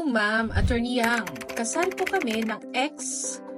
Hello, Ma'am Attorney Yang. Kasal po kami ng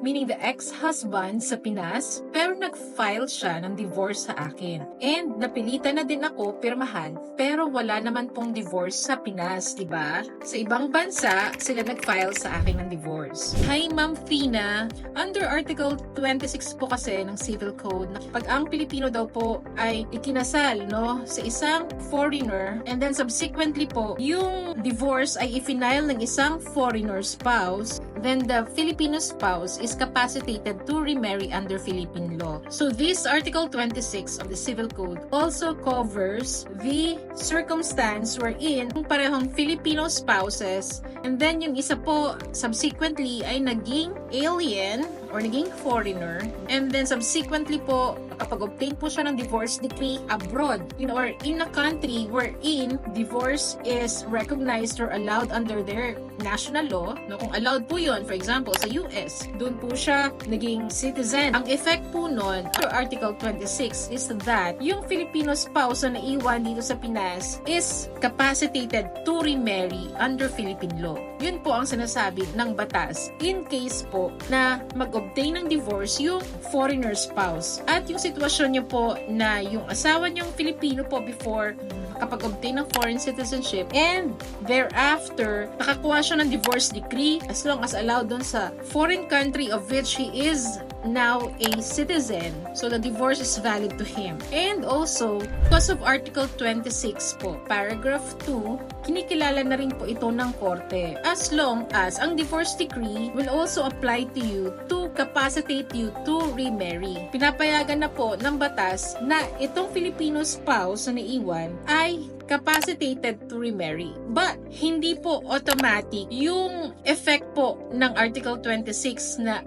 meaning the ex-husband sa Pinas, pero nag-file siya ng divorce sa akin. And napilitan na din ako pirmahan, pero wala naman pong divorce sa Pinas, di ba? Sa ibang bansa, sila nag-file sa akin ng divorce. Hi, Ma'am Fina. Under Article 26 po kasi ng Civil Code, na pag ang Pilipino daw po ay ikinasal, no, sa isang foreigner, and then subsequently po, yung divorce ay i-file ng isang foreigner spouse, then the Filipino spouse is capacitated to remarry under Philippine law. So this Article 26 of the Civil Code also covers the circumstance wherein kung parehong Filipino spouses and then yung isa po subsequently ay naging alien or naging foreigner, and then subsequently po kapag obtain po siya ng divorce decree abroad or in a country wherein divorce is recognized or allowed under their national law, no, kung allowed po yun, for example, sa US, doon po siya naging citizen. Ang effect po nun, under Article 26, is that yung Filipino spouse na naiwan dito sa Pinas is capacitated to remarry under Philippine law. Yun po ang sinasabi ng batas in case po na mag-obtain ng divorce yung foreigner spouse. At yung sitwasyon niyo po na yung asawa niyong Filipino po before kapag obtain ng foreign citizenship and thereafter nakakuha siya ng divorce decree as long as allowed dun sa foreign country of which he is now a citizen, so the divorce is valid to him. And also, because of Article 26 po, paragraph 2, kinikilala na rin po ito ng korte as long as ang divorce decree will also apply to you to capacitate you to remarry. Pinapayagan na po ng batas na itong Filipino spouse na naiwan ay capacitated to remarry. But, hindi po automatic yung effect po ng Article 26 na,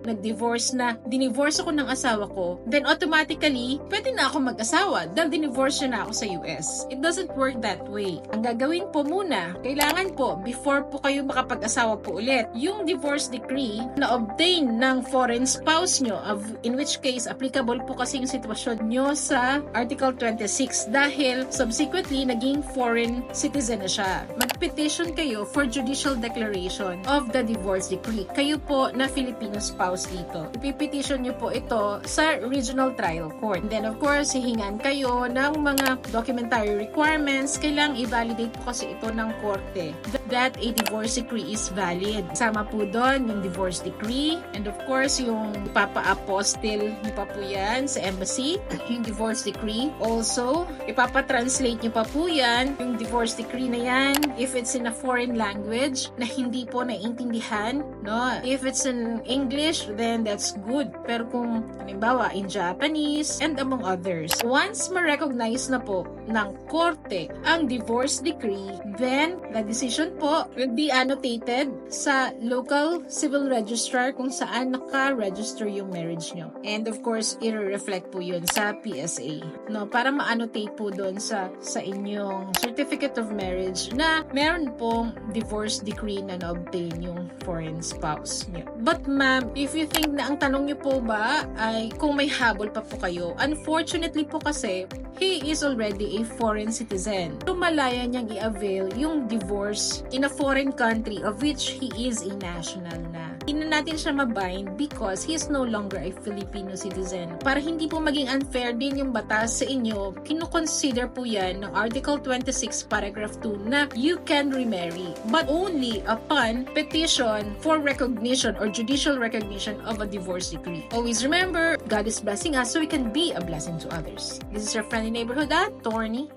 nag-divorce na, dinivorce ako ng asawa ko, then automatically, pwede na ako mag-asawa dahil dinivorce na ako sa US. It doesn't work that way. Ang gagawin po muna, kailangan po, before po kayo makapag-asawa po ulit, yung divorce decree na obtain ng foreign spouse nyo, in which case, applicable po kasi yung sitwasyon nyo sa Article 26 dahil subsequently, naging foreign citizen na siya. Mag-petition kayo for judicial declaration of the divorce decree. Kayo po na Filipino spouse dito. Ipipetition nyo po ito sa regional trial court. And then of course, hihingan kayo ng mga documentary requirements. Kailangang i-validate po kasi ito ng korte that a divorce decree is valid. Sama po doon yung divorce decree and of course, yung ipapa-apostle nyo pa po yan sa embassy, yung divorce decree. Also, ipapa-translate nyo pa po yan, yung divorce decree na yan, if it's in a foreign language na hindi po naiintindihan, no? If it's in English, then that's good. Pero kung halimbawa in Japanese and among others, once ma-recognize na po ng korte ang divorce decree, then the decision po will be annotated sa local civil registrar kung saan naka-register yung marriage nyo. And of course, i-reflect po yun sa PSA, no, para ma-annotate po doon sa inyong certificate of marriage na meron pong divorce decree na na-obtain yung foreign spouse nyo. But ma'am, if you think na ang tanong nyo po ba ay kung may habol pa po kayo, unfortunately po kasi, he is already a foreign citizen. Lumalaya niyang i-avail yung divorce in a foreign country of which he is a national na. Hindi na natin siya mabind because he is no longer a Filipino citizen. Para hindi po maging unfair din yung batas sa inyo, kinukonsider po yan ng Article 26 paragraph 2 na you can remarry but only upon petition for recognition or judicial recognition of a divorce decree. Always remember, God is blessing us so we can be a blessing to others. This is your friendly neighborhood attorney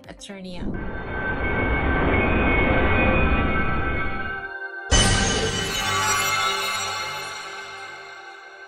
Yang.